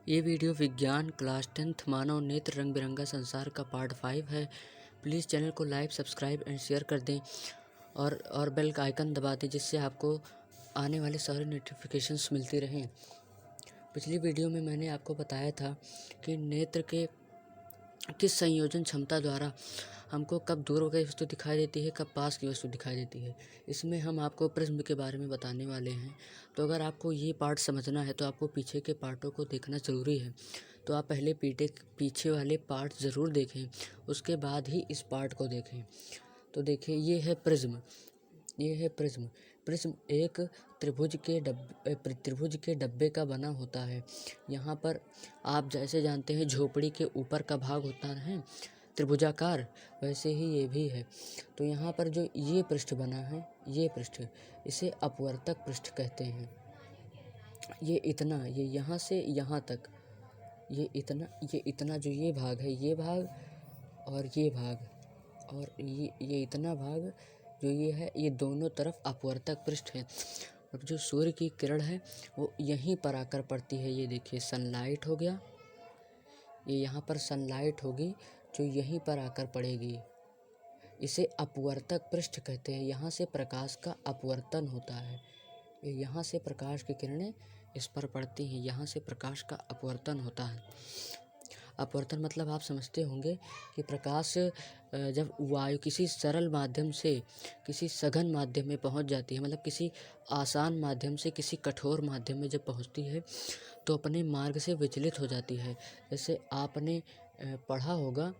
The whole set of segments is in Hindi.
ये वीडियो विज्ञान क्लास 10th मानव नेत्र रंग बिरंगा संसार का पार्ट 5 है। प्लीज़ चैनल को लाइक सब्सक्राइब एंड शेयर कर दें और बेल का आइकन दबा दें, जिससे आपको आने वाले सारे नोटिफिकेशंस मिलती रहें। पिछली वीडियो में मैंने आपको बताया था कि नेत्र के किस संयोजन क्षमता द्वारा हमको कब दूर की वस्तु दिखाई देती है, कब पास की वस्तु दिखाई देती है। इसमें हम आपको प्रिज्म के बारे में बताने वाले हैं। तो अगर आपको ये पार्ट समझना है तो आपको पीछे के पार्टों को देखना ज़रूरी है। तो आप पहले पीछे वाले पार्ट ज़रूर देखें, उसके बाद ही इस पार्ट को देखें। तो देखिए, ये है प्रिज्म। ये है प्रिज्म। प्रिज्म एक त्रिभुज के डब्बे का बना होता है। यहाँ पर आप जैसे जानते हैं झोपड़ी के ऊपर का भाग होता है त्रिभुजाकार, वैसे ही ये भी है। तो यहाँ पर जो ये पृष्ठ बना है, ये पृष्ठ, इसे अपवर्तक पृष्ठ कहते हैं। ये इतना, ये यहाँ से यहाँ तक, ये इतना जो ये भाग है, ये भाग और ये भाग और ये इतना भाग जो ये है, ये दोनों तरफ अपवर्तक पृष्ठ है। अब जो सूर्य की किरण है वो यहीं पर आकर पड़ती है। ये देखिए, सनलाइट हो गया, ये यहाँ पर सनलाइट होगी जो यहीं पर आकर पड़ेगी। इसे अपवर्तक पृष्ठ कहते हैं। यहाँ से प्रकाश का अपवर्तन होता है। यहाँ से प्रकाश की किरणें इस पर पड़ती हैं, यहाँ से प्रकाश का अपवर्तन होता है। अपवर्तन मतलब आप समझते होंगे कि प्रकाश जब वायु किसी सरल माध्यम से किसी सघन माध्यम में पहुंच जाती है, मतलब किसी आसान माध्यम से किसी कठोर माध्यम में जब पहुंचती है तो अपने मार्ग से विचलित हो जाती है। जैसे आपने पढ़ा होगा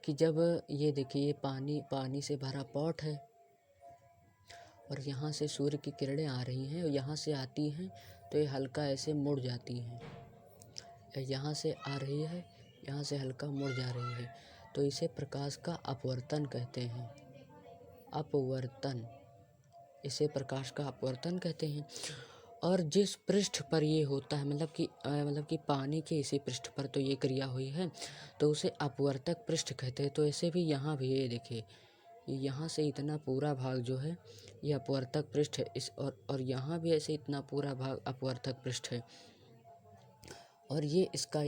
कि जब ये देखिए, ये पानी से भरा पॉट है और यहाँ से सूर्य की किरणें आ रही हैं और यहाँ से आती हैं तो ये हल्का ऐसे मुड़ जाती हैं। यहाँ से आ रही है, यहाँ से हल्का मुड़ जा रही है, तो इसे प्रकाश का अपवर्तन कहते हैं। अपवर्तन, इसे प्रकाश का अपवर्तन कहते हैं। और जिस पृष्ठ पर ये होता है, मतलब कि पानी के इसी पृष्ठ पर तो ये क्रिया हुई है, तो उसे अपवर्तक पृष्ठ कहते हैं। तो ऐसे भी यहाँ भी ये देखिए, यहाँ से इतना पूरा भाग जो है ये अपवर्तक पृष्ठ है। और यहाँ भी ऐसे इतना पूरा भाग अपवर्तक पृष्ठ है। और ये इसका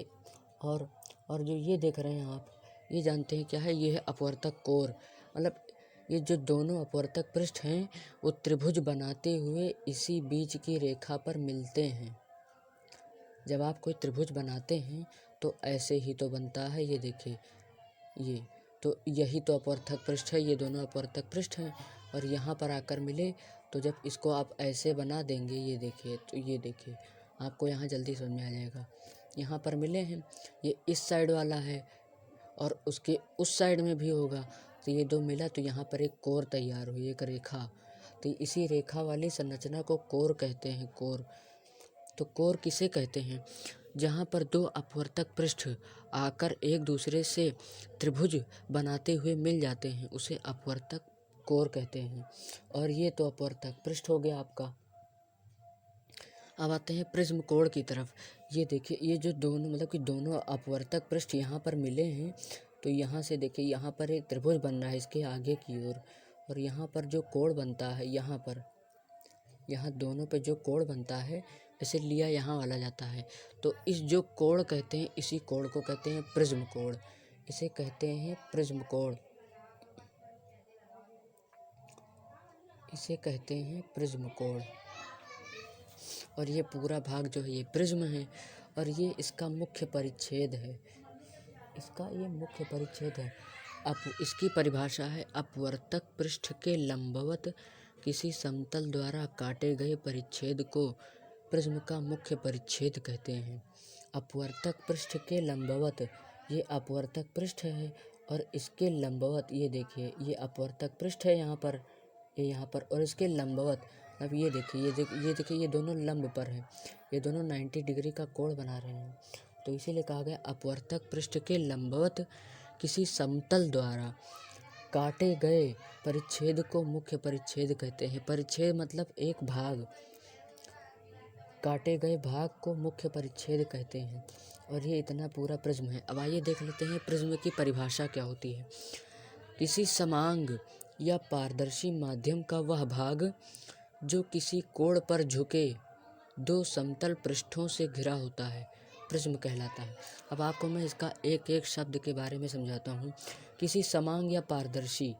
और जो ये देख रहे हैं आप, ये जानते हैं क्या है? ये है अपवर्तक कोर। मतलब ये जो दोनों अपवर्तक पृष्ठ हैं वो त्रिभुज बनाते हुए इसी बीच की रेखा पर मिलते हैं। जब आप कोई त्रिभुज बनाते हैं तो ऐसे ही तो बनता है। ये देखिए, ये तो यही तो अपवर्तक पृष्ठ है। ये दोनों अपवर्तक पृष्ठ हैं और यहाँ पर आकर मिले, तो जब इसको आप ऐसे बना देंगे, ये देखिए, तो ये देखिए, आपको यहाँ जल्दी समझ में आ जाएगा। यहाँ पर मिले हैं, ये इस साइड वाला है और उसके उस साइड में भी होगा, तो ये दो मिला तो यहाँ पर एक कोर तैयार हुई, एक रेखा। तो इसी रेखा वाली संरचना को कोर कहते हैं, कोर। तो कोर किसे कहते हैं? जहाँ पर दो अपवर्तक पृष्ठ आकर एक दूसरे से त्रिभुज बनाते हुए मिल जाते हैं, उसे अपवर्तक कोर कहते हैं। और ये तो अपवर्तक पृष्ठ हो गया आपका। अब आते हैं प्रिज्म कोण की तरफ। ये देखिए, ये जो दोनों, मतलब कि दोनों अपवर्तक पृष्ठ यहाँ पर मिले हैं, तो यहाँ से देखिए, यहाँ पर एक त्रिभुज बन रहा है इसके आगे की ओर। और यहाँ पर जो कोण बनता है, यहाँ पर, यहाँ दोनों पे जो कोण बनता है, इसे लिया यहाँ वाला जाता है। तो इस जो कोण कहते हैं, इसी कोण को कहते हैं प्रिज्म कोण। इसे कहते हैं प्रिज्म कोण। इसे कहते हैं प्रिज्म कोण। और ये पूरा भाग जो है ये प्रिज्म है और ये इसका मुख्य परिच्छेद है। इसका ये मुख्य परिच्छेद है। अब इसकी परिभाषा है, अपवर्तक पृष्ठ के लंबवत किसी समतल द्वारा काटे गए परिच्छेद को प्रिज्म का मुख्य परिच्छेद कहते हैं। अपवर्तक पृष्ठ के लंबवत, ये अपवर्तक पृष्ठ है और इसके लंबवत, ये देखिए, ये अपवर्तक पृष्ठ है यहाँ पर, ये यहाँ पर, और इसके लंबवत, अब ये देखिए, ये देखिए, ये दोनों लंब पर हैं, ये दोनों 90 डिग्री का कोण बना रहे हैं। तो इसीलिए कहा गया अपवर्तक पृष्ठ के लंबवत किसी समतल द्वारा काटे गए परिच्छेद को मुख्य परिच्छेद कहते हैं। परिच्छेद मतलब एक भाग, काटे गए भाग को मुख्य परिच्छेद कहते हैं। और ये इतना पूरा प्रिज्म है। अब आइए देख लेते हैं प्रिज्म की परिभाषा क्या होती है। किसी समांग या पारदर्शी माध्यम का वह भाग जो किसी कोण पर झुके दो समतल पृष्ठों से घिरा होता है। प्रिज्म कहलाता है। अब आपको मैं इसका एक एक शब्द के बारे में समझाता हूँ। किसी समान या पारदर्शी,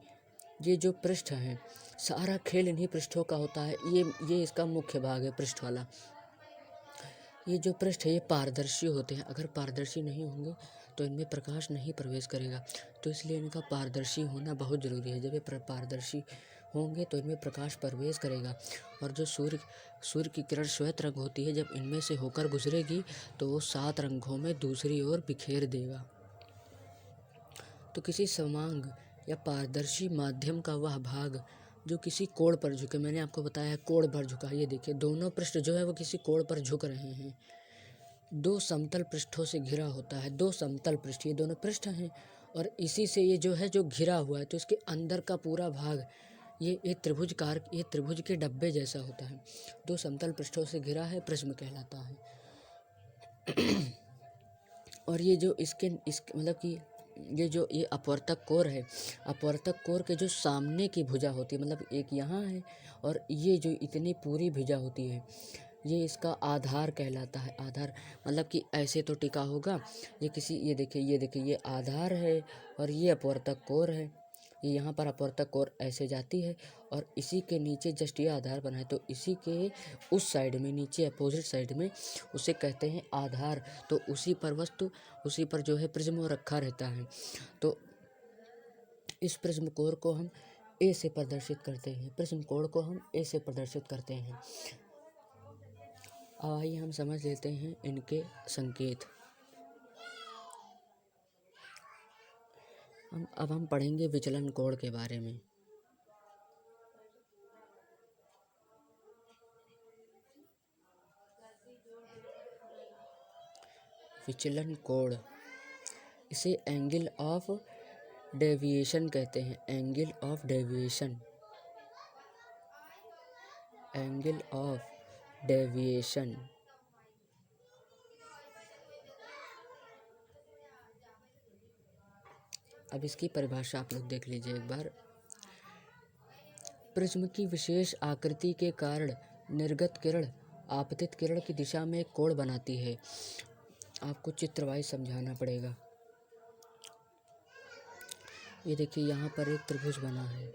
ये जो पृष्ठ हैं, सारा खेल इन्हीं पृष्ठों का होता है। ये इसका मुख्य भाग है, पृष्ठ वाला। ये जो पृष्ठ है ये पारदर्शी होते हैं। अगर पारदर्शी नहीं होंगे तो इनमें प्रकाश नहीं प्रवेश करेगा, तो इसलिए इनका पारदर्शी होना बहुत ज़रूरी है। जब ये पारदर्शी होंगे तो इनमें प्रकाश प्रवेश करेगा, और जो सूर्य की किरण श्वेत रंग होती है, जब इनमें से होकर गुजरेगी तो वो 7 रंगों में दूसरी ओर बिखेर देगा। तो किसी समांग या पारदर्शी माध्यम का वह भाग जो किसी कोण पर झुके, मैंने आपको बताया है कोण पर झुका। ये देखिए दोनों पृष्ठ जो है वो किसी कोण पर झुक रहे हैं। 2 समतल पृष्ठों से घिरा होता है। 2 समतल पृष्ठ, ये दोनों पृष्ठ हैं, और इसी से ये जो है जो घिरा हुआ है, तो इसके अंदर का पूरा भाग ये त्रिभुज के डब्बे जैसा होता है। 2 समतल पृष्ठों से घिरा है, प्रिज्म कहलाता है। और ये जो इसके मतलब कि ये अपवर्तक कोर है, अपवर्तक कोर के जो सामने की भुजा होती है, मतलब एक यहाँ है और ये जो इतनी पूरी भुजा होती है, ये इसका आधार कहलाता है। आधार मतलब कि ऐसे तो टिका होगा, ये देखिए ये आधार है और ये अपवर्तक कोर है। ये यहाँ पर अपवर्तक कोर ऐसे जाती है और इसी के नीचे जस्ट ये आधार बना है, तो इसी के उस साइड में नीचे अपोजिट साइड में उसे कहते हैं आधार। तो उसी पर जो है प्रिज्म रखा रहता है। तो इस प्रिज्म कोर को हम ए से प्रदर्शित करते हैं, प्रिज्म कोण को हम ए से प्रदर्शित करते हैं। आइए हम समझ लेते हैं इनके संकेत। अब हम पढ़ेंगे विचलन कोण के बारे में। विचलन कोण, इसे एंगल ऑफ डेविएशन कहते हैं। Angle of deviation, angle of deviation. अब इसकी परिभाषा आप लोग देख लीजिए एक बार। प्रिज्म की विशेष आकृति के कारण निर्गत किरण आपतित किरण की दिशा में एक कोण बनाती है। आपको चित्रवाइज समझाना पड़ेगा। ये देखिए यहाँ पर एक त्रिभुज बना है,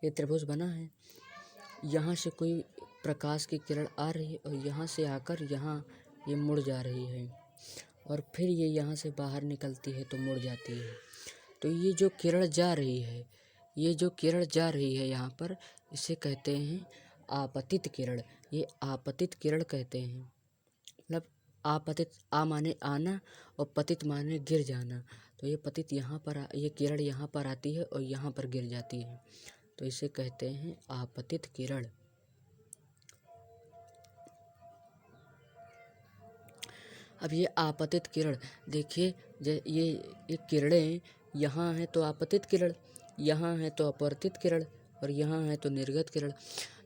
ये त्रिभुज बना है। यहाँ से कोई प्रकाश की किरण आ रही है और यहाँ से आकर यहाँ ये मुड़ जा रही है, और फिर ये यहाँ से बाहर निकलती है तो मुड़ जाती है। तो ये जो किरण जा रही है, यहाँ पर, इसे कहते हैं आपतित किरण। ये आपतित किरण कहते हैं। मतलब आपतित, आ माने आना और पतित माने गिर जाना। तो ये पतित ये किरण यहाँ पर आती है और यहाँ पर गिर जाती है, तो इसे कहते हैं आपतित किरण। अब ये आपतित किरण देखिए, ये किरणें यहाँ हैं तो आपतित किरण, यहाँ है तो अपवर्तित किरण, और यहाँ है तो निर्गत किरण।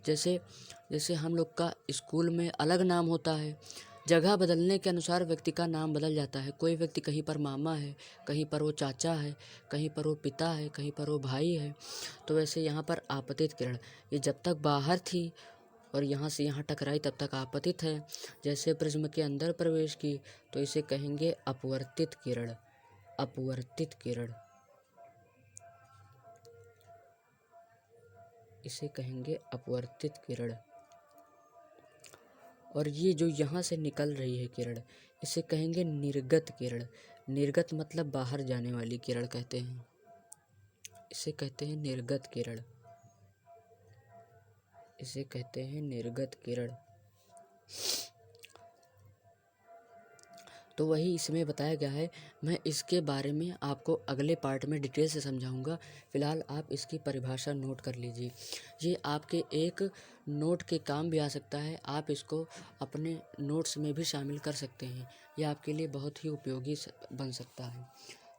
जैसे हम लोग का स्कूल में अलग नाम होता है, जगह बदलने के अनुसार व्यक्ति का नाम बदल जाता है। कोई व्यक्ति कहीं पर मामा है, कहीं पर वो चाचा है, कहीं पर वो पिता है, कहीं पर वो भाई है। तो वैसे यहाँ पर आपतित किरण, ये जब तक बाहर थी और यहाँ से यहाँ टकराई तब तक आपतित है। जैसे प्रिज्म के अंदर प्रवेश की तो इसे कहेंगे अपवर्तित किरण। अपवर्तित किरण, इसे कहेंगे अपवर्तित किरण। और ये जो यहाँ से निकल रही है किरण, इसे कहेंगे निर्गत किरण। निर्गत मतलब बाहर जाने वाली किरण कहते हैं, इसे कहते हैं निर्गत किरण, इसे कहते हैं निर्गत किरण। तो वही इसमें बताया गया है। मैं इसके बारे में आपको अगले पार्ट में डिटेल से समझाऊंगा। फ़िलहाल आप इसकी परिभाषा नोट कर लीजिए। ये आपके एक नोट के काम भी आ सकता है, आप इसको अपने नोट्स में भी शामिल कर सकते हैं। यह आपके लिए बहुत ही उपयोगी बन सकता है।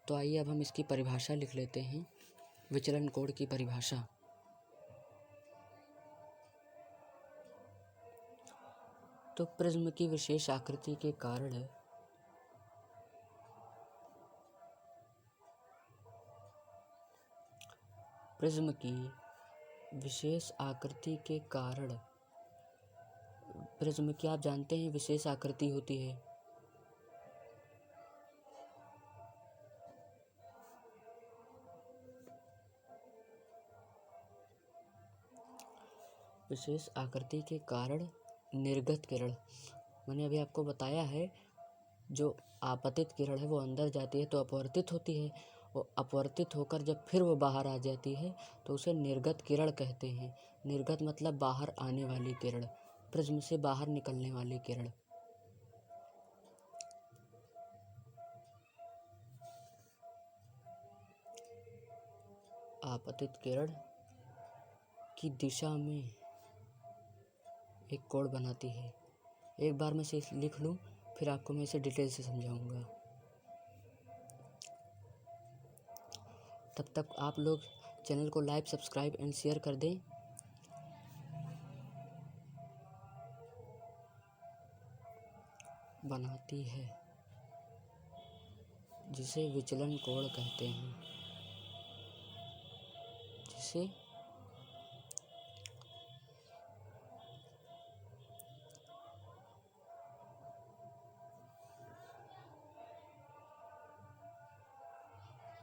तो आइए अब हम इसकी परिभाषा लिख लेते हैं, विचलन कोण की परिभाषा। तो प्रिज्म की विशेष आकृति के कारण प्रिज्म की विशेष आकृति के कारण प्रिज्म की आप जानते हैं विशेष आकृति होती है। विशेष आकृति के कारण निर्गत किरण, मैंने अभी आपको बताया है, जो आपतित किरण है वो अंदर जाती है तो अपवर्तित होती है, वो अपवर्तित होकर जब फिर वो बाहर आ जाती है तो उसे निर्गत किरण कहते हैं। निर्गत मतलब बाहर आने वाली किरण, प्रिज्म से बाहर निकलने वाली किरण। आपतित किरण की दिशा में एक कोण बनाती है। एक बार मैं इसे लिख लूँ, फिर आपको मैं इसे डिटेल से समझाऊंगा। तब तक आप लोग चैनल को लाइक, सब्सक्राइब एंड शेयर कर दें। बनाती है, जिसे विचलन कोण कहते हैं। जिसे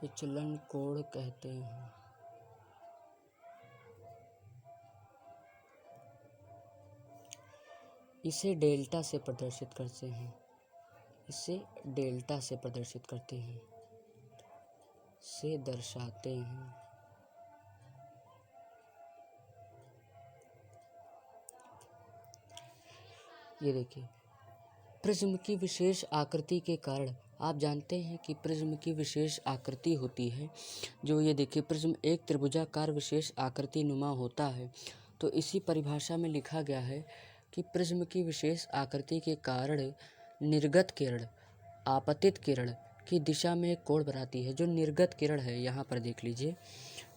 विचलन कोण कहते हैं। इसे डेल्टा से प्रदर्शित करते हैं। इसे डेल्टा से प्रदर्शित करते हैं, से दर्शाते हैं। ये देखिए, प्रिज्म की विशेष आकृति के कारण आप जानते हैं कि प्रिज्म की विशेष आकृति होती है। जो ये देखिए, प्रिज्म एक त्रिभुजाकार विशेष आकृति नुमा होता है। तो इसी परिभाषा में लिखा गया है कि प्रिज्म की विशेष आकृति के कारण निर्गत किरण आपतित किरण की दिशा में एक कोण बनाती है। जो निर्गत किरण है, यहाँ पर देख लीजिए,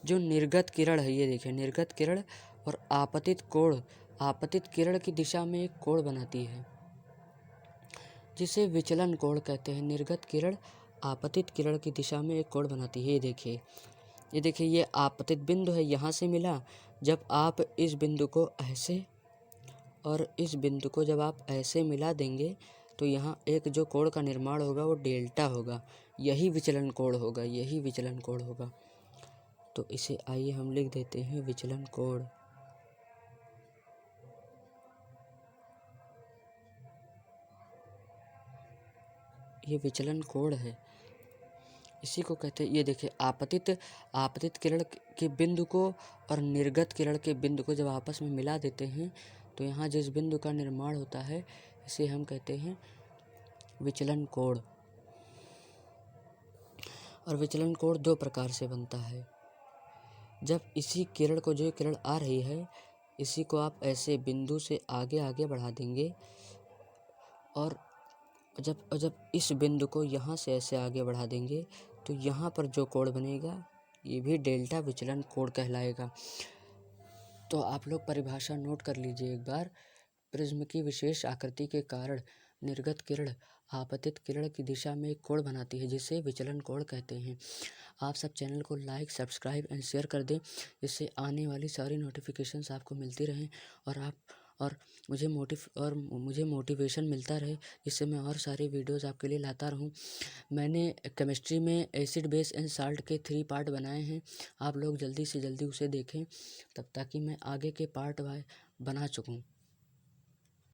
जो निर्गत किरण है, ये देखिए, निर्गत किरण और आपतित कोण आपतित किरण की दिशा में एक कोण बनाती है, जिसे विचलन कोण कहते हैं। निर्गत किरण आपतित किरण की दिशा में एक कोण बनाती है। ये देखिए, ये देखिए, ये आपतित बिंदु है, यहाँ से मिला। जब आप इस बिंदु को ऐसे और इस बिंदु को जब आप ऐसे मिला देंगे तो यहाँ एक जो कोण का निर्माण होगा वो डेल्टा होगा। यही विचलन कोण होगा, यही विचलन कोण होगा। तो इसे आइए हम लिख देते हैं विचलन कोण। ये विचलन कोण है, इसी को कहते हैं। ये देखिए, आपतित किरण के बिंदु को और निर्गत किरण के बिंदु को जब आपस में मिला देते हैं तो यहाँ जिस बिंदु का निर्माण होता है इसे हम कहते हैं विचलन कोण। और विचलन कोण दो प्रकार से बनता है। जब इसी किरण को, जो किरण आ रही है, इसी को आप ऐसे बिंदु से आगे आगे बढ़ा देंगे और जब इस बिंदु को यहाँ से ऐसे आगे बढ़ा देंगे तो यहाँ पर जो कोण बनेगा ये भी डेल्टा विचलन कोण कहलाएगा। तो आप लोग परिभाषा नोट कर लीजिए एक बार। प्रिज्म की विशेष आकृति के कारण निर्गत किरण आपतित किरण की दिशा में एक कोण बनाती है, जिसे विचलन कोण कहते हैं। आप सब चैनल को लाइक, सब्सक्राइब एंड शेयर कर दें, जिससे आने वाली सारी नोटिफिकेशंस आपको मिलती रहें और मुझे मोटिवेशन मिलता रहे, जिससे मैं और सारी वीडियोस आपके लिए लाता रहूं। मैंने केमिस्ट्री में एसिड, बेस एंड साल्ट के 3 पार्ट बनाए हैं। आप लोग जल्दी से जल्दी उसे देखें, तब ताकि मैं आगे के पार्ट बना सकूं।